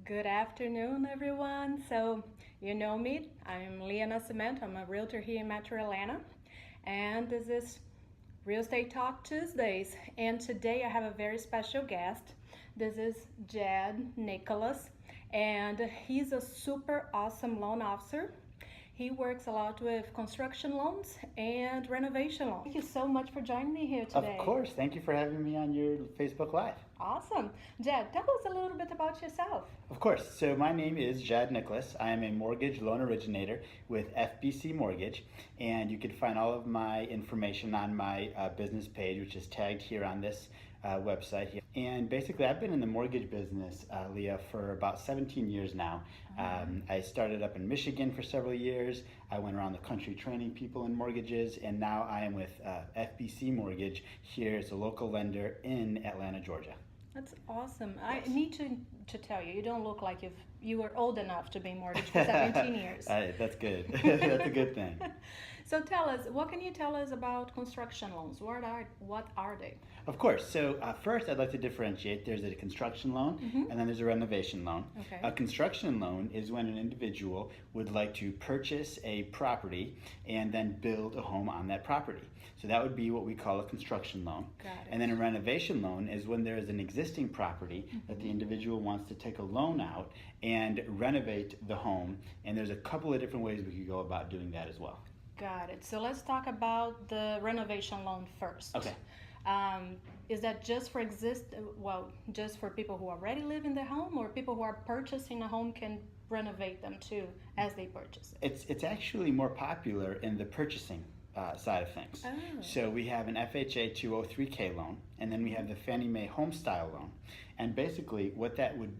Good afternoon, everyone. So, you know me, I'm Leah Nascimento. I'm a realtor here in Metro Atlanta, and this is Real Estate Talk Tuesdays. And today I have a very special guest. This is Jaad Nicholas, and he's a super awesome loan officer. He works a lot with construction loans and renovation loans. Thank you so much for joining me here today. Of course. Thank you for having me on your Facebook Live. Awesome. Jaad, tell us a little bit about yourself. Of course. So my name is Jaad Nicholas. I am a mortgage loan originator with FBC Mortgage, and you can find all of my information on my business page, which is tagged here on this website here. And basically, I've been in the mortgage business, Leah, for about 17 years now. I started up in Michigan for several years. I went around the country training people in mortgages, and now I am with FBC Mortgage here as a local lender in Atlanta, Georgia. That's awesome. Yes. I need to tell you, you don't look like you were old enough to be mortgaged for 17 years. That's good. That's a good thing. So tell us, what can you tell us about construction loans? What are they? Of course. So first, I'd like to differentiate. There's a construction loan, and then there's a renovation loan. Okay. A construction loan is when an individual would like to purchase a property and then build a home on that property. So that would be what we call a construction loan. Got it. And then a renovation loan is when there is an existing property that the individual wants to take a loan out and renovate the home. And there's a couple of different ways we could go about doing that as well. Got it. So let's talk about the renovation loan first. Okay. Is that just for just for people who already live in their home, or people who are purchasing a home can renovate them too as they purchase it? It's actually more popular in the purchasing side of things. Oh. So we have an FHA 203K loan, and then we have the Fannie Mae Home Style loan. And basically what that would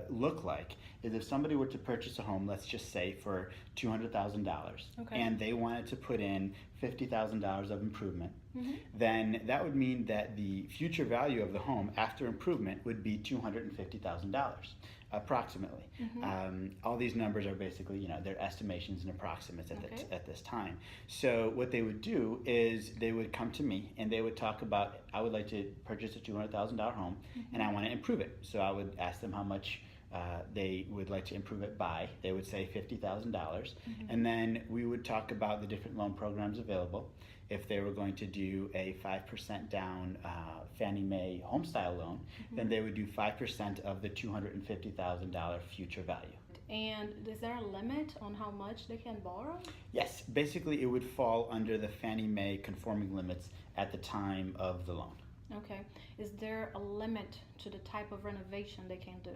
look like is if somebody were to purchase a home, let's just say for $200,000, okay, and they wanted to put in $50,000 of improvement, then that would mean that the future value of the home after improvement would be $250,000 approximately. All these numbers are basically, they're estimations and approximates at this time. So what they would do is they would come to me and they would talk about, I would like to purchase a $200,000 home and I want to improve it. So I would ask them how much they would like to improve it by. They would say $50,000, and then we would talk about the different loan programs available. If they were going to do a 5% down Fannie Mae Home Style loan, then they would do 5% of the $250,000 future value. And is there a limit on how much they can borrow? Yes, basically it would fall under the Fannie Mae conforming limits at the time of the loan. Okay. Is there a limit to the type of renovation they can do?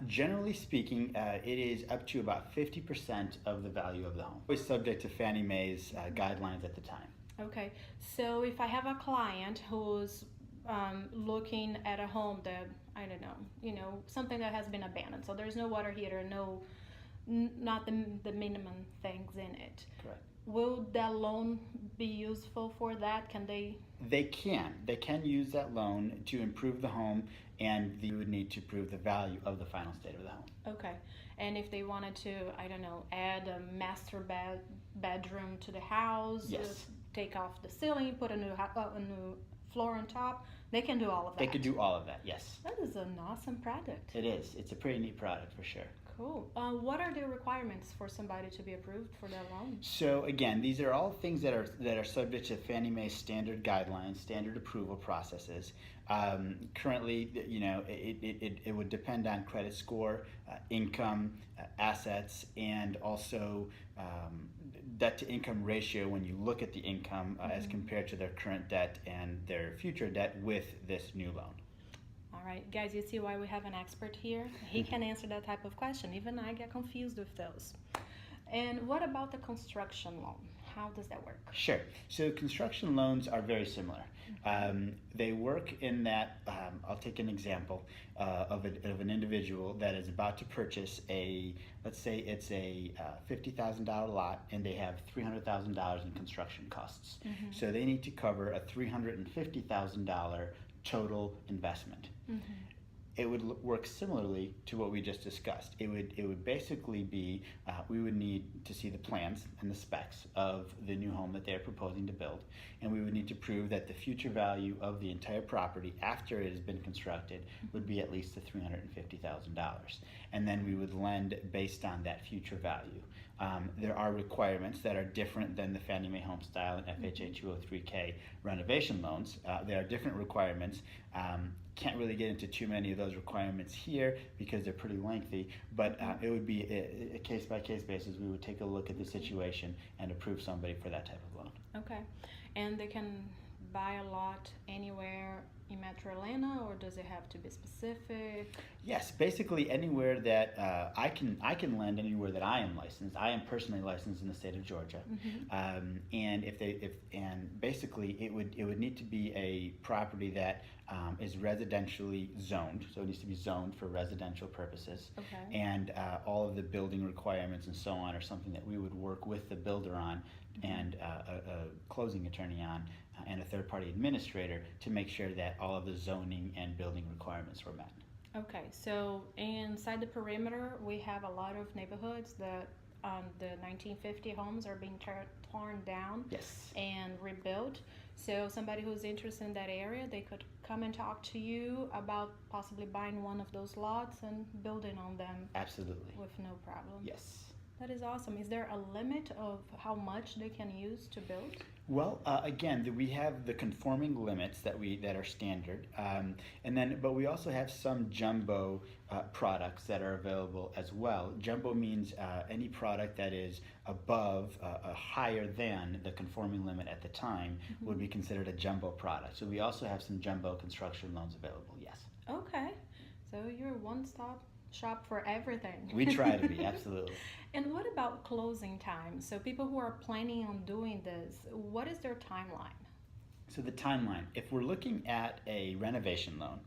Generally speaking, it is up to about 50% of the value of the home. Always subject to Fannie Mae's guidelines at the time. Okay. So if I have a client who's looking at a home that, I don't know, something that has been abandoned, so there's no water heater, not the minimum things in it. Correct. Will that loan be useful for that? Can they? They can use that loan to improve the home, and you would need to prove the value of the final state of the home. Okay. And if they wanted to, I don't know, add a master bedroom to the house, yes, take off the ceiling, put a new floor on top, they can do all of that. They could do all of that, yes. That is an awesome product. It is. It's a pretty neat product for sure. Cool. What are the requirements for somebody to be approved for their loan? So again, these are all things that are subject to Fannie Mae's standard guidelines, standard approval processes. Currently, it would depend on credit score, income, assets, and also debt to income ratio when you look at the income as compared to their current debt and their future debt with this new loan. All right, guys, you see why we have an expert here? He can answer that type of question. Even I get confused with those. And what about the construction loan? How does that work? Sure. So construction loans are very similar. They work in that, I'll take an example of an individual that is about to purchase let's say it's a $50,000 lot and they have $300,000 in construction costs. So they need to cover a $350,000 total investment. it would work similarly to what we just discussed. It would basically be we would need to see the plans and the specs of the new home that they're proposing to build, and we would need to prove that the future value of the entire property after it has been constructed would be at least the $350,000, and then we would lend based on that future value. There are requirements that are different than the Fannie Mae Home Style and FHA 203K renovation loans. There are different requirements. Can't really get into too many of those requirements here because they're pretty lengthy, but it would be a case-by-case basis. We would take a look at the situation and approve somebody for that type of loan. Okay. And they can buy a lot anywhere in Metro Atlanta, or does it have to be specific? Yes, basically anywhere that I can lend anywhere that I am licensed. I am personally licensed in the state of Georgia, and basically it would need to be a property that is residentially zoned, so it needs to be zoned for residential purposes. Okay. And all of the building requirements and so on are something that we would work with the builder on and a closing attorney on and a third-party administrator to make sure that all of the zoning and building requirements were met. Okay, so inside the perimeter, we have a lot of neighborhoods that the 1950 homes are being torn down Yes. and rebuilt. So somebody who's interested in that area, they could come and talk to you about possibly buying one of those lots and building on them Absolutely. with no problem. Yes. That is awesome. Is there a limit of how much they can use to build? Well, again, we have the conforming limits that are standard, but we also have some jumbo products that are available as well. Jumbo means any product that is above, higher than the conforming limit at the time would be considered a jumbo product. So we also have some jumbo construction loans available. Yes. Okay, so you're a one-stop shop for everything. We try to be, absolutely. And what about closing time? So people who are planning on doing this, what is their timeline? So the timeline, if we're looking at a renovation loan,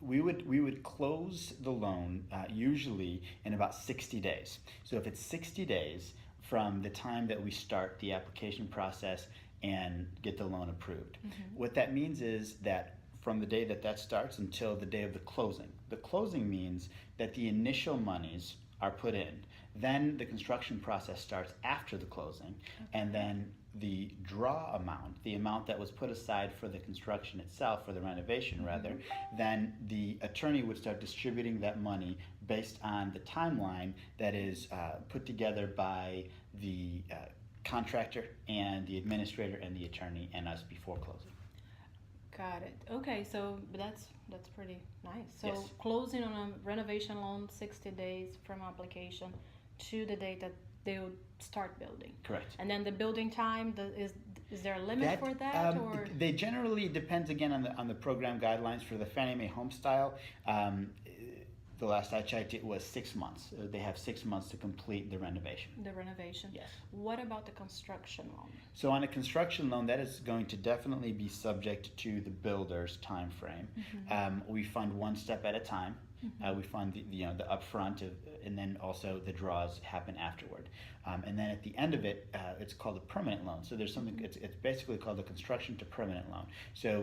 we would close the loan usually in about 60 days. So if it's 60 days from the time that we start the application process and get the loan approved, what that means is that from the day that starts until the day of the closing. The closing means that the initial monies are put in. Then the construction process starts after the closing, and then the draw amount, the amount that was put aside for the construction itself, for the renovation rather, then the attorney would start distributing that money based on the timeline that is put together by the contractor and the administrator and the attorney and us before closing. Got it. Okay, so that's pretty nice. So Yes. closing on a renovation loan 60 days from application to the date that they would start building. Correct. And then the building time, is there a limit for that, or? They generally, it depends again on the program guidelines. For the Fannie Mae Home Style, the last I checked, it was 6 months. They have 6 months to complete the renovation. The renovation. Yes. What about the construction loan? So on a construction loan, that is going to definitely be subject to the builder's time frame. We fund one step at a time. We fund the upfront, and then also the draws happen afterward. And then at the end of it, it's called a permanent loan. So there's something. It's basically called a construction to permanent loan. So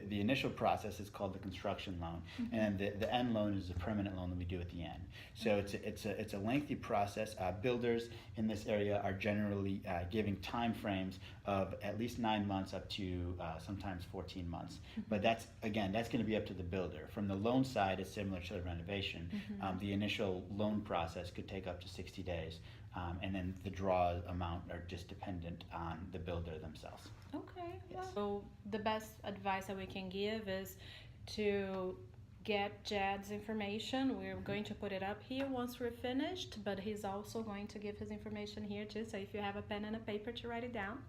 the initial process is called the construction loan, and the end loan is the permanent loan that we do at the end. So it's a lengthy process. Builders in this area are generally giving time frames of at least 9 months up to sometimes 14 months. But that's going to be up to the builder. From the loan side, it's similar to the renovation. The initial loan process could take up to 60 days. And then the draw amount are just dependent on the builder themselves. Okay. Yes. So the best advice that we can give is to get Jaad's information. We're going to put it up here once we're finished, but he's also going to give his information here too. So if you have a pen and a paper to write it down,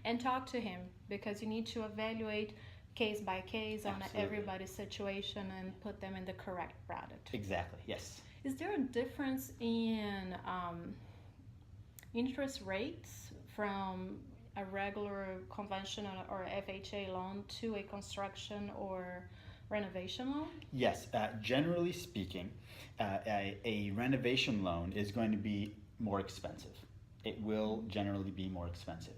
and talk to him, because you need to evaluate case by case on Absolutely. everybody's situation and put them in the correct product. Exactly, yes. Is there a difference in interest rates from a regular conventional or FHA loan to a construction or renovation loan? Yes, generally speaking, a renovation loan is going to be more expensive. it will generally be more expensive.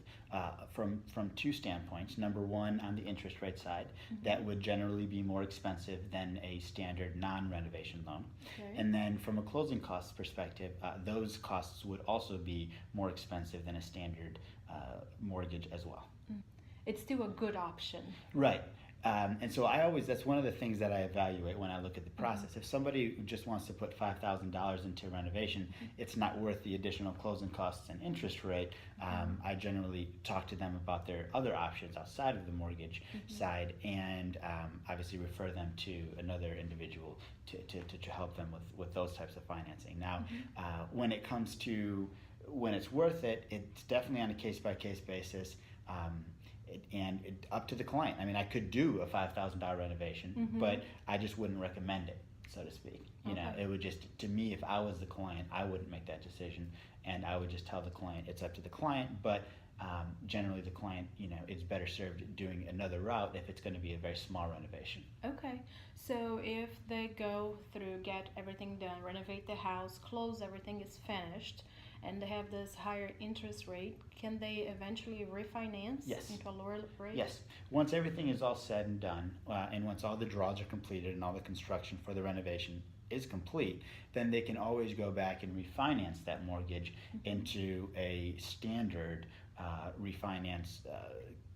From two standpoints. Number one, on the interest rate side, that would generally be more expensive than a standard non-renovation loan. Okay. And then from a closing costs perspective, those costs would also be more expensive than a standard mortgage as well. It's still a good option. Right. And so that's one of the things that I evaluate when I look at the process. If somebody just wants to put $5,000 into renovation, it's not worth the additional closing costs and interest rate. I generally talk to them about their other options outside of the mortgage side, and obviously refer them to another individual to help them with those types of financing. Now, when it comes to when it's worth it, it's definitely on a case-by-case basis. Up to the client. I mean, I could do a $5,000 renovation, but I just wouldn't recommend it, so to speak. You know, it would just, to me, if I was the client, I wouldn't make that decision, and I would just tell the client it's up to the client. But generally, the client, is better served doing another route if it's going to be a very small renovation. Okay, so if they go through, get everything done, renovate the house, close, everything is finished, and they have this higher interest rate, can they eventually refinance into a lower rate? Yes. Once everything is all said and done, and once all the draws are completed and all the construction for the renovation is complete, then they can always go back and refinance that mortgage into a standard refinance,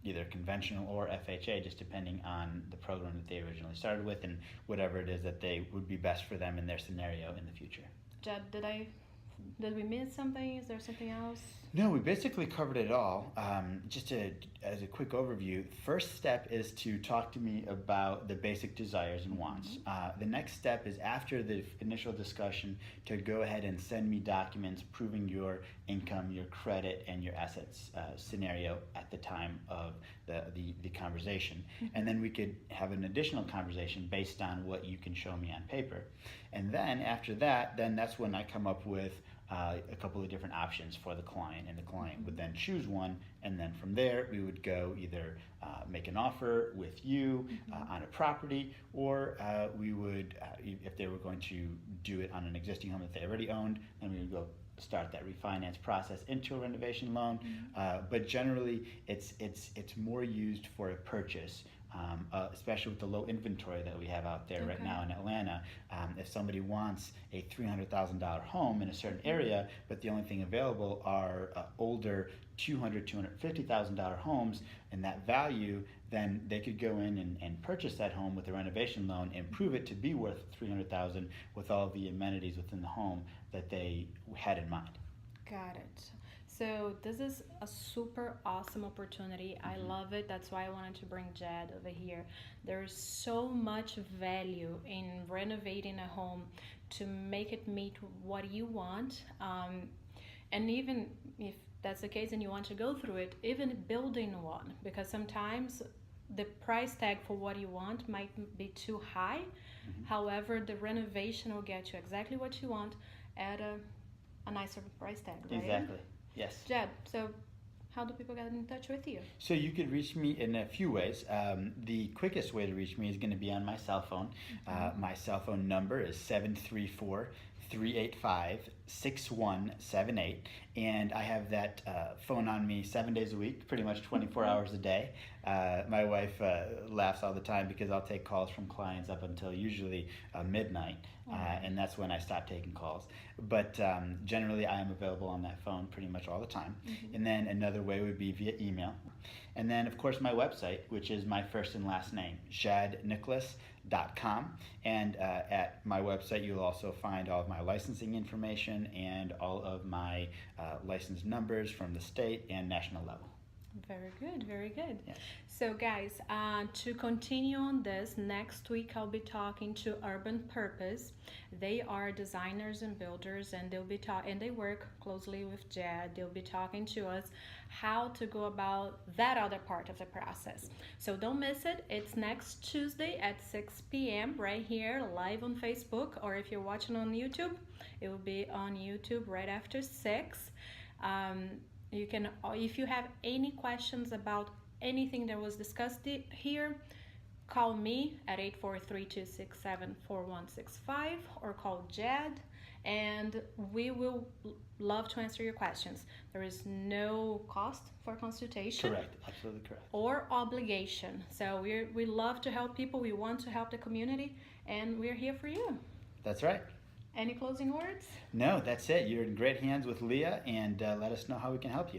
either conventional or FHA, just depending on the program that they originally started with and whatever it is that they would be best for them in their scenario in the future. Jaad, did we miss something? Is there something else? No, we basically covered it all. Just as a quick overview, the first step is to talk to me about the basic desires and wants. The next step is, after the initial discussion, to go ahead and send me documents proving your income, your credit, and your assets scenario at the time of the conversation. And then we could have an additional conversation based on what you can show me on paper. And then after that, that's when I come up with a couple of different options for the client, and the client would then choose one, and then from there we would go either make an offer with you on a property, or we would, if they were going to do it on an existing home that they already owned, then we would go start that refinance process into a renovation loan. But generally it's more used for a purchase. Especially with the low inventory that we have out there right now in Atlanta. If somebody wants a $300,000 home in a certain area, but the only thing available are older $200,000, $250,000 homes, and that value, then they could go in and purchase that home with a renovation loan and prove it to be worth $300,000 with all the amenities within the home that they had in mind. Got it. So this is a super awesome opportunity. I love it. That's why I wanted to bring Jaad over here. There's so much value in renovating a home to make it meet what you want. And even if that's the case and you want to go through it, even building one, because sometimes the price tag for what you want might be too high. However, the renovation will get you exactly what you want at a nicer price tag, right? Exactly. Yes. Jaad, so how do people get in touch with you? So you could reach me in a few ways. The quickest way to reach me is going to be on my cell phone. My cell phone number is 734-385-6178, and I have that phone on me 7 days a week, pretty much 24 hours a day. My wife laughs all the time because I'll take calls from clients up until usually midnight, and that's when I stop taking calls. But generally I am available on that phone pretty much all the time. And then another way would be via email. And then, of course, my website, which is my first and last name, jaadnicholas.com. And at my website, you'll also find all of my licensing information and all of my license numbers from the state and national level. Very good, very good. Yes. So guys, to continue on this, next week I'll be talking to Urban Purpose. They are designers and builders, and they'll be and they work closely with Jaad. They'll be talking to us how to go about that other part of the process. So don't miss it. It's next Tuesday at 6 p.m. right here live on Facebook, or if you're watching on YouTube, it will be on YouTube right after 6. You can, if you have any questions about anything that was discussed here, call me at 843-267-4165 or call Jaad and we will love to answer your questions. There is no cost for consultation. Correct, absolutely correct. Or obligation. So we love to help people. We want to help the community, and we're here for you. That's right. Any closing words? No, that's it. You're in great hands with Leah, and let us know how we can help you.